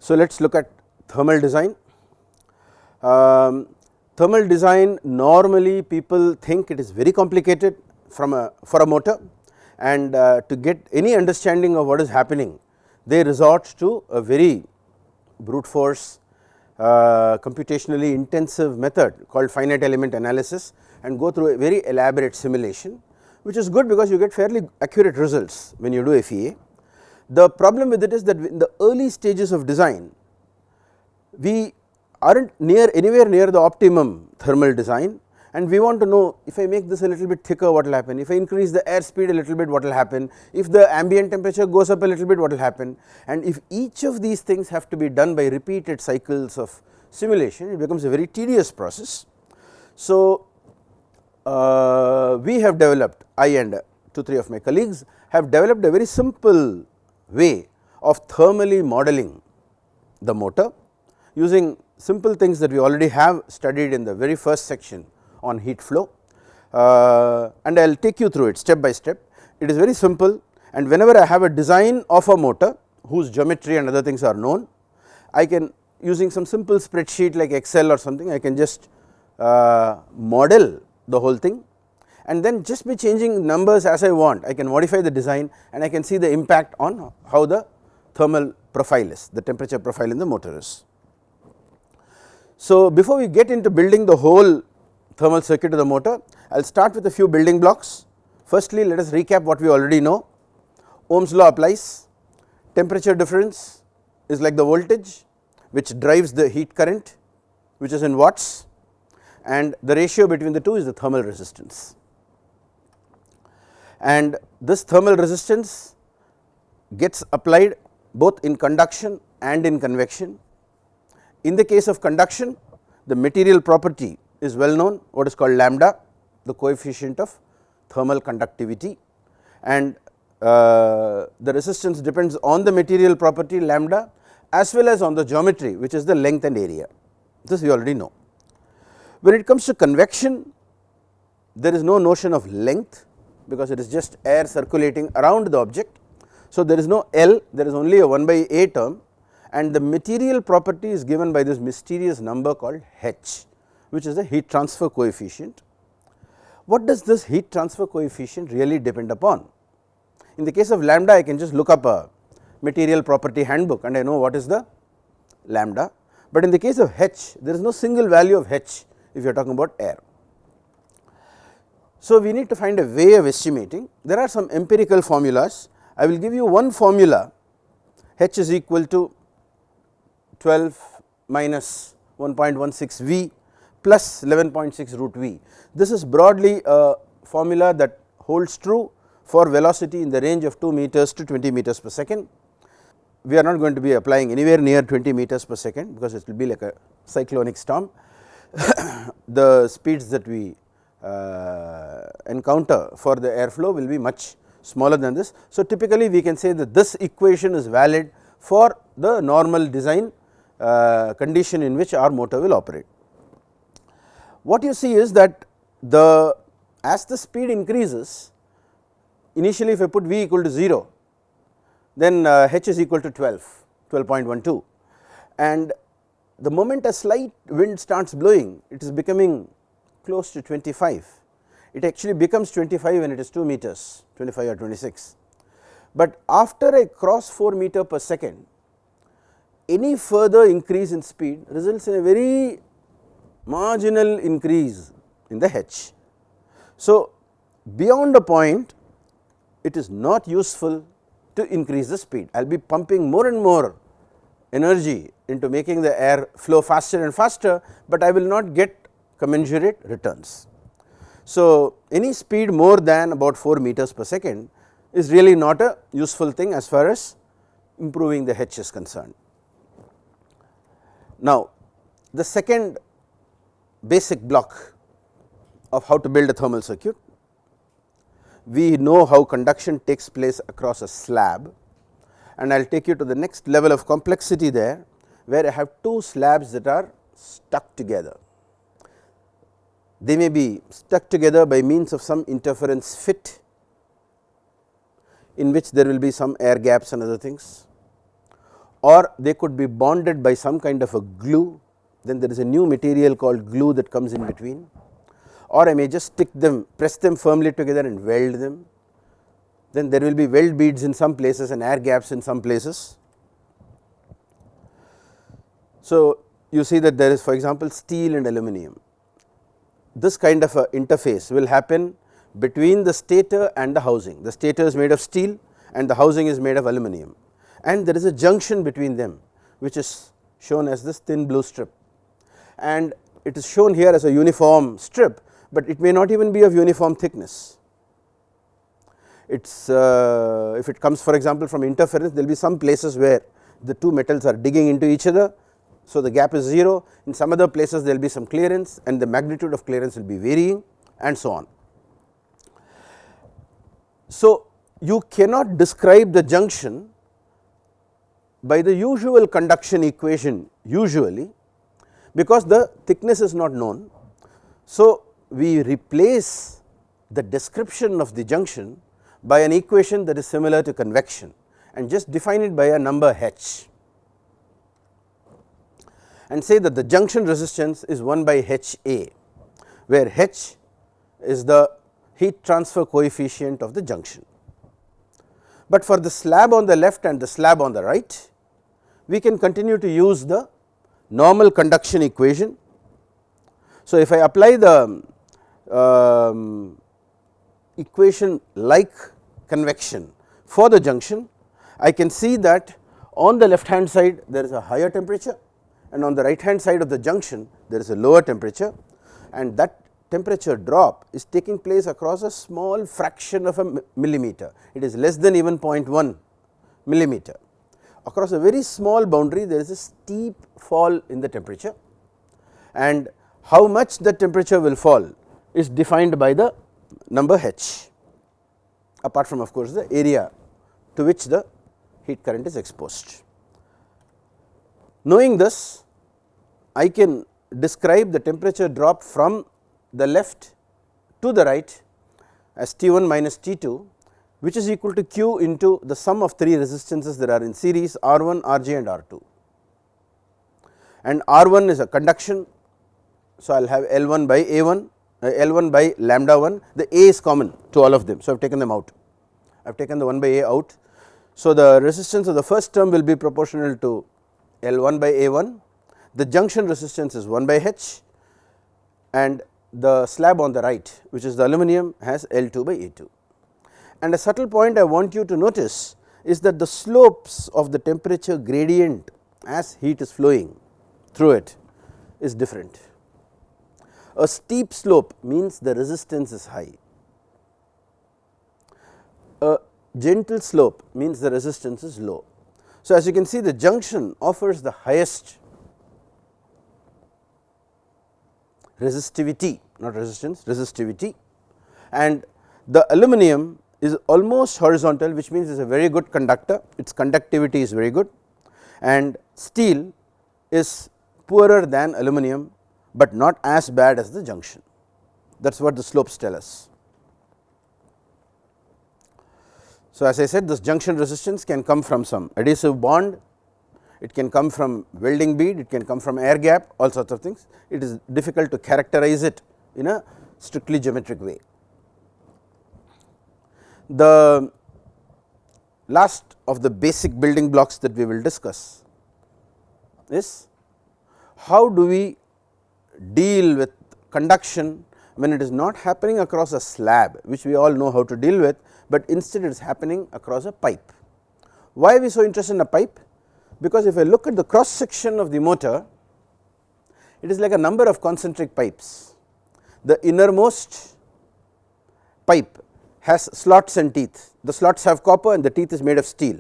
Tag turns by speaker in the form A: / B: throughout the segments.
A: So, let us look at thermal design. Thermal design, normally people think it is very complicated for a motor, and to get any understanding of what is happening, they resort to a very brute force computationally intensive method called finite element analysis, and go through a very elaborate simulation, which is good because you get fairly accurate results when you do FEA. The problem with it is that in the early stages of design, we are not anywhere near the optimum thermal design, and we want to know, if I make this a little bit thicker, what will happen, if I increase the air speed a little bit, what will happen, if the ambient temperature goes up a little bit, what will happen, and if each of these things have to be done by repeated cycles of simulation, it becomes a very tedious process. So, we have developed, I and 2-3 of my colleagues have developed a very simple way of thermally modeling the motor using simple things that we already have studied in the very first section on heat flow, and I will take you through it step by step. It is very simple, and whenever I have a design of a motor whose geometry and other things are known, I can, using some simple spreadsheet like Excel or something, I can just model the whole thing, and then just by changing numbers as I want, I can modify the design and I can see the impact on how the thermal profile is, the temperature profile in the motor is. So, before we get into building the whole thermal circuit of the motor, I will start with a few building blocks. Firstly, let us recap what we already know. Ohm's law applies, temperature difference is like the voltage which drives the heat current, which is in watts, and the ratio between the two is the thermal resistance. And this thermal resistance gets applied both in conduction and in convection. In the case of conduction, the material property is well known, what is called lambda, the coefficient of thermal conductivity, and the resistance depends on the material property lambda as well as on the geometry, which is the length and area. This we already know. When it comes to convection, there is no notion of length because it is just air circulating around the object. So, there is no L, there is only a 1/A term, and the material property is given by this mysterious number called H, which is the heat transfer coefficient. What does this heat transfer coefficient really depend upon? In the case of lambda, I can just look up a material property handbook and I know what is the lambda, but in the case of H, there is no single value of H if you are talking about air. So, we need to find a way of estimating. There are some empirical formulas. I will give you one formula, H is equal to 12 minus 1.16 V plus 11.6 root V. This is broadly a formula that holds true for velocity in the range of 2 meters to 20 meters per second. We are not going to be applying anywhere near 20 meters per second because it will be like a cyclonic storm. The speeds that we encounter for the airflow will be much smaller than this. So, typically we can say that this equation is valid for the normal design condition in which our motor will operate. What you see is that as the speed increases, initially if I put V equal to 0, then H is equal to 12.12, and the moment a slight wind starts blowing, it is becoming close to 25. It actually becomes 25 when it is 2 meters, 25 or 26, but after I cross 4 meter per second, any further increase in speed results in a very marginal increase in the H. So, beyond a point, it is not useful to increase the speed. I will be pumping more and more energy into making the air flow faster and faster, but I will not get commensurate returns. So, any speed more than about 4 meters per second is really not a useful thing as far as improving the H is concerned. Now, the second basic block of how to build a thermal circuit, we know how conduction takes place across a slab, and I will take you to the next level of complexity there, where I have two slabs that are stuck together. They may be stuck together by means of some interference fit, in which there will be some air gaps and other things, or they could be bonded by some kind of a glue, then there is a new material called glue that comes in between, or I may just stick them, press them firmly together and weld them, then there will be weld beads in some places and air gaps in some places. So, you see that there is, for example, steel and aluminum. This kind of a interface will happen between the stator and the housing. The stator is made of steel and the housing is made of aluminum, and there is a junction between them which is shown as this thin blue strip, and it is shown here as a uniform strip, but it may not even be of uniform thickness. It's if it comes, for example, from interference, there will be some places where the two metals are digging into each other, so the gap is 0. In some other places there will be some clearance and the magnitude of clearance will be varying, and so on. So, you cannot describe the junction by the usual conduction equation usually, because the thickness is not known. So, we replace the description of the junction by an equation that is similar to convection and just define it by a number h, and say that the junction resistance is 1 by HA, where H is the heat transfer coefficient of the junction. But for the slab on the left and the slab on the right, we can continue to use the normal conduction equation. So, if I apply the equation like convection for the junction, I can see that on the left hand side there is a higher temperature, and on the right hand side of the junction there is a lower temperature, and that temperature drop is taking place across a small fraction of a millimeter. It is less than even 0.1 millimeter. Across a very small boundary there is a steep fall in the temperature, and how much the temperature will fall is defined by the number h, apart from of course the area to which the heat current is exposed. Knowing this, I can describe the temperature drop from the left to the right as T1 minus T2, which is equal to Q into the sum of 3 resistances that are in series, R1, Rj and R2, and R1 is a conduction. So, I will have L1 by A1, L1 by lambda 1, the A is common to all of them. So, I have taken them out, I have taken the 1 by A out. So, the resistance of the first term will be proportional to L1 by A1, the junction resistance is 1 by H, and the slab on the right, which is the aluminum, has L2 by A2. And a subtle point I want you to notice is that the slopes of the temperature gradient as heat is flowing through it is different. A steep slope means the resistance is high, a gentle slope means the resistance is low. So, as you can see, the junction offers the highest resistivity, not resistance, resistivity, and the aluminum is almost horizontal, which means it is a very good conductor, its conductivity is very good, and steel is poorer than aluminum, but not as bad as the junction. That is what the slopes tell us. So, as I said, this junction resistance can come from some adhesive bond, it can come from welding bead, it can come from air gap, all sorts of things. It is difficult to characterize it in a strictly geometric way. The last of the basic building blocks that we will discuss is how do we deal with conduction when it is not happening across a slab, which we all know how to deal with, but instead it is happening across a pipe. Why are we so interested in a pipe? Because if I look at the cross section of the motor, it is like a number of concentric pipes. The innermost pipe has slots and teeth, the slots have copper and the teeth is made of steel,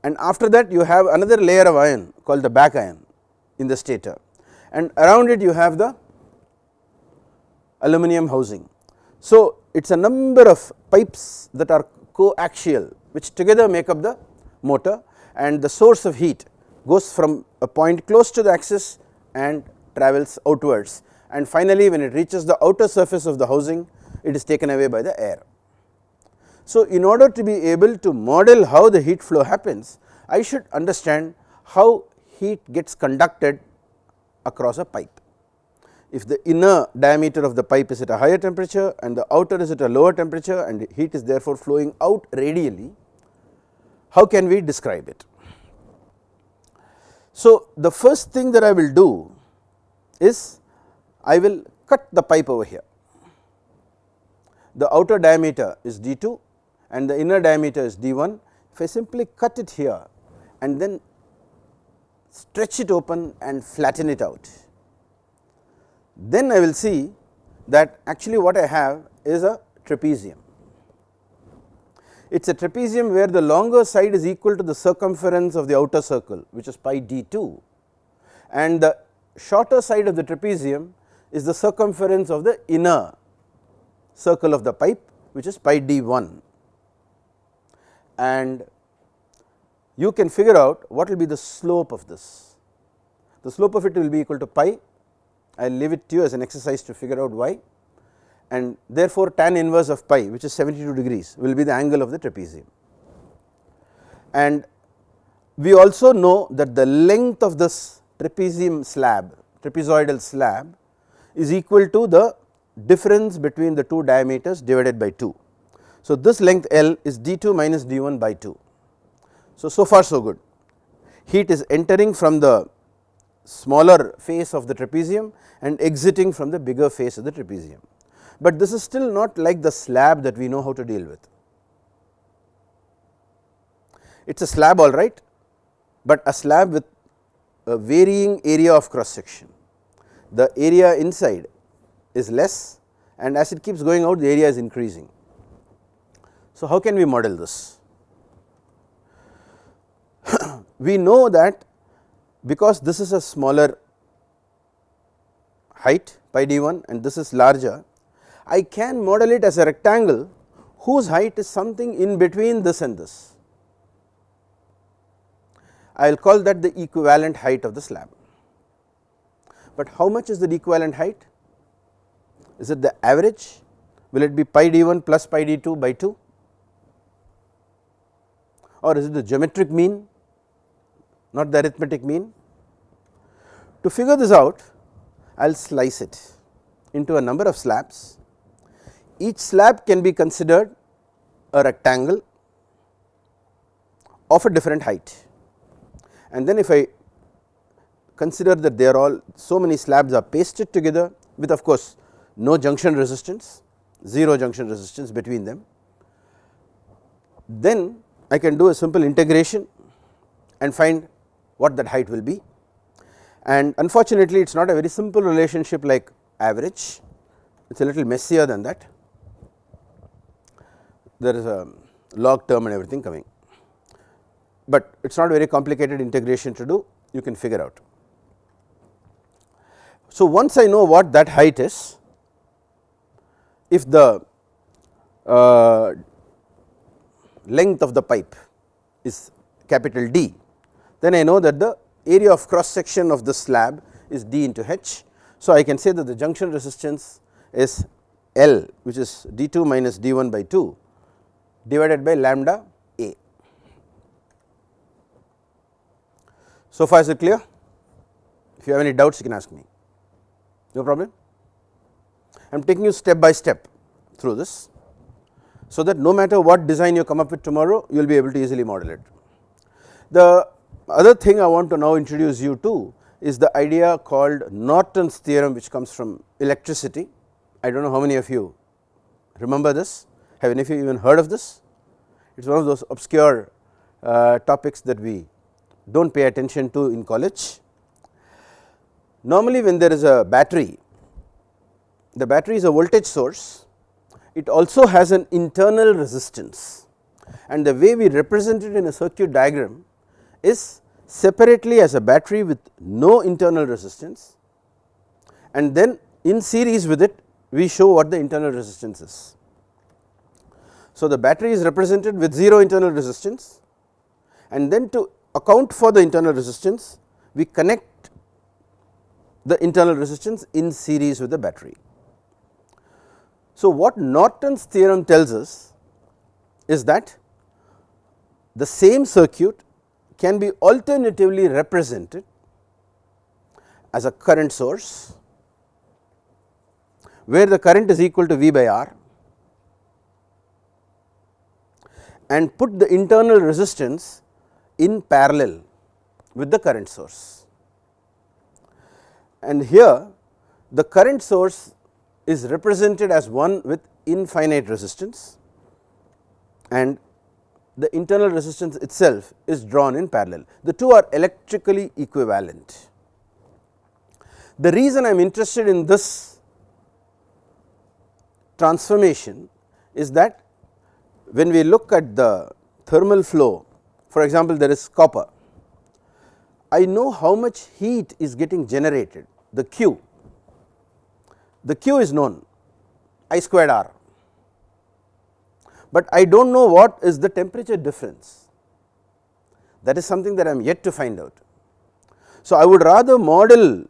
A: and after that you have another layer of iron called the back iron in the stator, and around it you have the aluminum housing. So, it is a number of pipes that are coaxial, which together make up the motor, and the source of heat goes from a point close to the axis and travels outwards, and finally when it reaches the outer surface of the housing, it is taken away by the air. So, in order to be able to model how the heat flow happens, I should understand how heat gets conducted across a pipe. If the inner diameter of the pipe is at a higher temperature and the outer is at a lower temperature and heat is therefore flowing out radially, how can we describe it? So, the first thing that I will do is I will cut the pipe over here. The outer diameter is d2 and the inner diameter is d1. If I simply cut it here and then stretch it open and flatten it out, then I will see that actually what I have is a trapezium. It is a trapezium where the longer side is equal to the circumference of the outer circle, which is pi d2, and the shorter side of the trapezium is the circumference of the inner circle of the pipe, which is pi d1, and you can figure out what will be the slope of this. The slope of it will be equal to pi. I will leave it to you as an exercise to figure out why, and therefore tan inverse of pi, which is 72 degrees, will be the angle of the trapezium. And we also know that the length of this trapezium slab, trapezoidal slab, is equal to the difference between the two diameters divided by 2. So, this length L is d2 minus d1 by 2. So far so good. Heat is entering from the smaller face of the trapezium and exiting from the bigger face of the trapezium, but this is still not like the slab that we know how to deal with. It is a slab all right, but a slab with a varying area of cross section. The area inside is less, and as it keeps going out the area is increasing. So, how can we model this? We know that because this is a smaller height pi d1 and this is larger, I can model it as a rectangle whose height is something in between this and this. I will call that the equivalent height of the slab. But how much is the equivalent height? Is it the average? Will it be pi d1 plus pi d2 by 2, or is it the geometric mean, not the arithmetic mean? To figure this out, I will slice it into a number of slabs. Each slab can be considered a rectangle of a different height, and then if I consider that they are all, so many slabs are pasted together with of course no junction resistance, 0 junction resistance between them, then I can do a simple integration and find what that height will be. And unfortunately, it is not a very simple relationship like average, it is a little messier than that. There is a log term and everything coming, but it is not a very complicated integration to do, you can figure out. So, once I know what that height is, if the length of the pipe is capital D, then I know that the area of cross section of the slab is d into h. So, I can say that the junction resistance is L, which is d2 minus d1 by 2 divided by lambda A. So far is it clear? If you have any doubts you can ask me, no problem. I am taking you step by step through this, so that no matter what design you come up with tomorrow you will be able to easily model it. The other thing I want to now introduce you to is the idea called Norton's theorem, which comes from electricity. I do not know how many of you remember this, have any of you even heard of this? It is one of those obscure topics that we do not pay attention to in college. Normally when there is a battery, the battery is a voltage source, it also has an internal resistance, and the way we represent it in a circuit diagram is separately as a battery with no internal resistance, and then in series with it we show what the internal resistance is. So, the battery is represented with 0 internal resistance, and then to account for the internal resistance we connect the internal resistance in series with the battery. So, what Norton's theorem tells us is that the same circuit can be alternatively represented as a current source, where the current is equal to V by R, and put the internal resistance in parallel with the current source. And here the current source is represented as one with infinite resistance, and the internal resistance itself is drawn in parallel. The two are electrically equivalent. The reason I am interested in this transformation is that when we look at the thermal flow, for example, there is copper, I know how much heat is getting generated, the Q. The Q is known, I squared R, but I do not know what is the temperature difference. That is something that I am yet to find out. So, I would rather model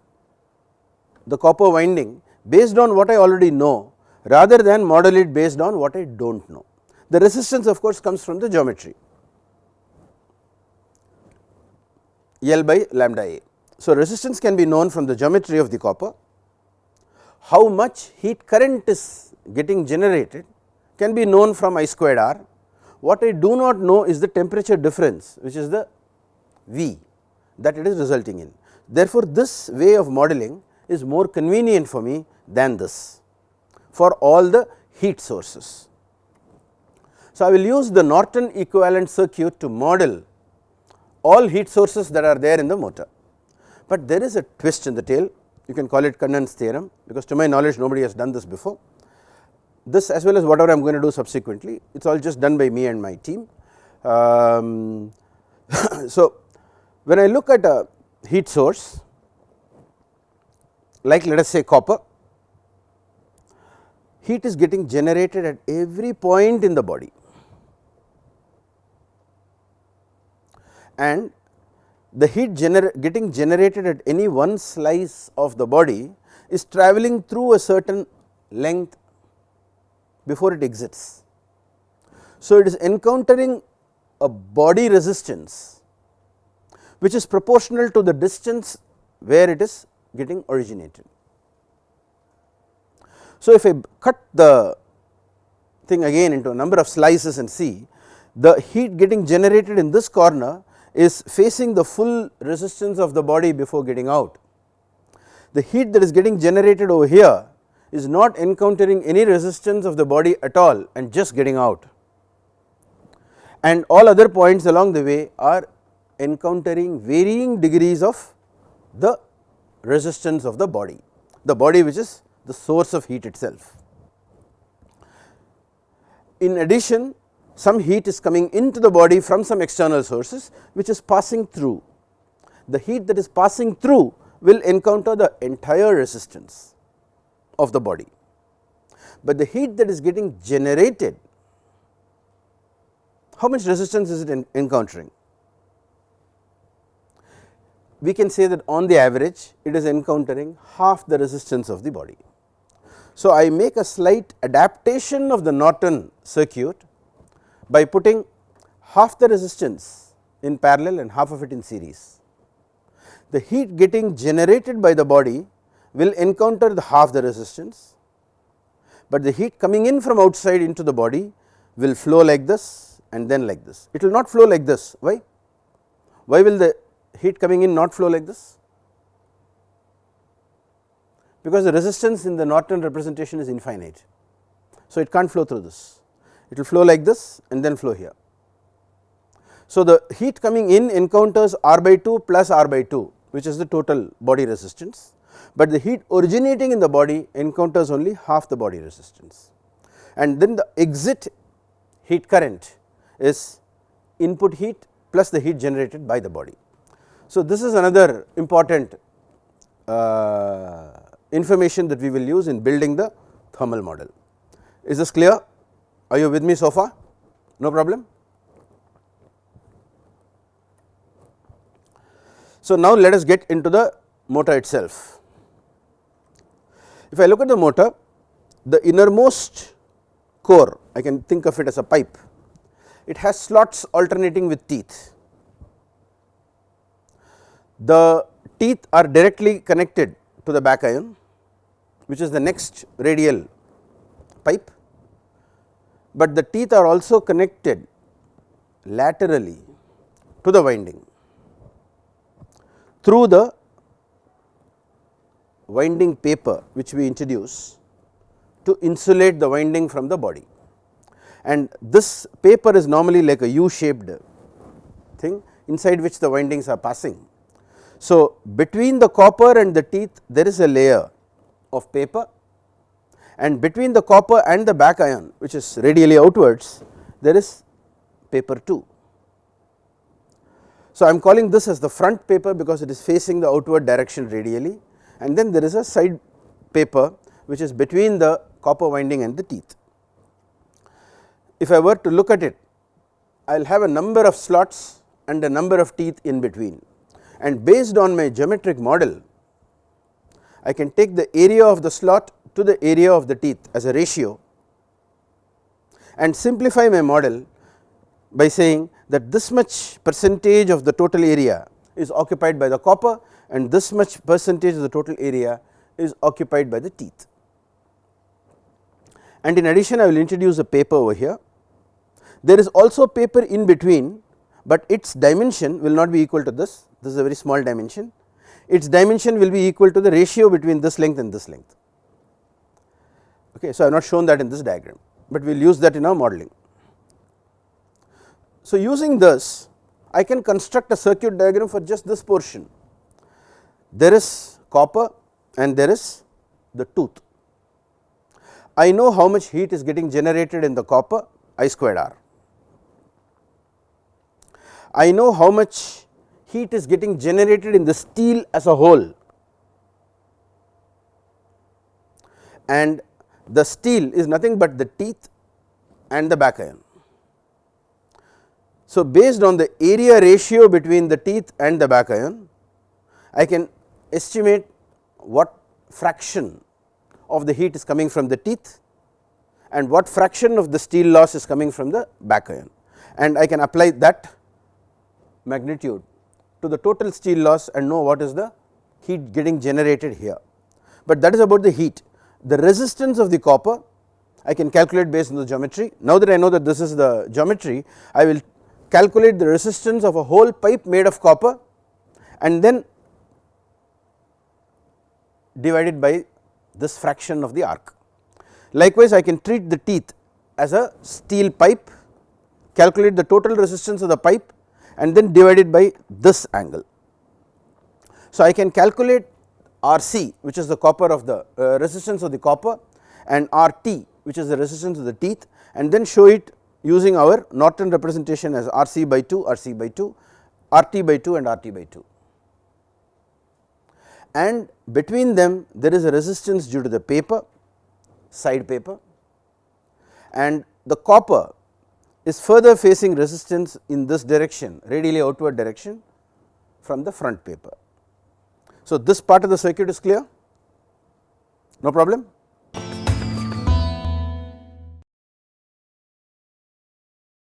A: the copper winding based on what I already know, rather than model it based on what I do not know. The resistance of course comes from the geometry, L by lambda A. So, resistance can be known from the geometry of the copper. How much heat current is getting generated can be known from I squared R. What I do not know is the temperature difference, which is the V that it is resulting in. Therefore, this way of modeling is more convenient for me than this for all the heat sources. So, I will use the Norton equivalent circuit to model all heat sources that are there in the motor, but there is a twist in the tail. You can call it Condon's theorem, because to my knowledge nobody has done this before. This as well as whatever I am going to do subsequently, it is all just done by me and my team. So, when I look at a heat source like let us say copper, heat is getting generated at every point in the body, and the heat getting generated at any one slice of the body is travelling through a certain length before it exits. So, it is encountering a body resistance which is proportional to the distance where it is getting originated. So, if I cut the thing again into a number of slices and see, the heat getting generated in this corner is facing the full resistance of the body before getting out. The heat that is getting generated over here is not encountering any resistance of the body at all and just getting out, and all other points along the way are encountering varying degrees of the resistance of the body which is the source of heat itself. In addition, some heat is coming into the body from some external sources which is passing through. The heat that is passing through will encounter the entire resistance of the body, but the heat that is getting generated, how much resistance is it encountering? We can say that on the average it is encountering half the resistance of the body. So, I make a slight adaptation of the Norton circuit by putting half the resistance in parallel and half of it in series. The heat getting generated by the body will encounter the half the resistance, but the heat coming in from outside into the body will flow like this and then like this. It will not flow like this. Why? Why will the heat coming in not flow like this? Because the resistance in the Norton representation is infinite. So, it cannot flow through this, it will flow like this and then flow here. So, the heat coming in encounters R by 2 plus R by 2, which is the total body resistance, but the heat originating in the body encounters only half the body resistance, and then the exit heat current is input heat plus the heat generated by the body. So, this is another important information that we will use in building the thermal model. Is this clear? Are you with me so far? No problem? So, now let us get into the motor itself. If I look at the motor, the innermost core, I can think of it as a pipe. It has slots alternating with teeth. The teeth are directly connected to the back ion, which is the next radial pipe, but the teeth are also connected laterally to the winding through the winding paper which we introduce to insulate the winding from the body, and this paper is normally like a U shaped thing inside which the windings are passing. So, between the copper and the teeth there is a layer of paper, and between the copper and the back ion, which is radially outwards, there is paper 2. So, I am calling this as the front paper because it is facing the outward direction radially, and then there is a side paper which is between the copper winding and the teeth. If I were to look at it, I will have a number of slots and a number of teeth in between, and based on my geometric model I can take the area of the slot to the area of the teeth as a ratio and simplify my model by saying that this much percentage of the total area is occupied by the copper and this much percentage of the total area is occupied by the teeth. And in addition, I will introduce a paper over here. There is also paper in between, but its dimension will not be equal to this. This is a very small dimension. Its dimension will be equal to the ratio between this length and this length. Okay, so I have not shown that in this diagram, but we will use that in our modeling. So, using this I can construct a circuit diagram for just this portion. There is copper and there is the tooth. I know how much heat is getting generated in the copper, I squared R. I know how much heat is getting generated in the steel as a whole, and the steel is nothing but the teeth and the back ion. So, based on the area ratio between the teeth and the back ion, I can estimate what fraction of the heat is coming from the teeth and what fraction of the steel loss is coming from the back ion, and I can apply that magnitude to the total steel loss and know what is the heat getting generated here. But that is about the heat. The resistance of the copper I can calculate based on the geometry. Now that I know that this is the geometry, I will calculate the resistance of a whole pipe made of copper and then divide it by this fraction of the arc. Likewise, I can treat the teeth as a steel pipe, calculate the total resistance of the pipe and then divide it by this angle. So, I can calculate RC, which is the copper of the resistance of the copper, and RT, which is the resistance of the teeth, and then show it using our Norton representation as RC by 2, RC by 2, RT by 2 and RT by 2. And between them there is a resistance due to the paper, side paper, and the copper is further facing resistance in this direction, radially outward direction from the front paper. So, this part of the circuit is clear, no problem.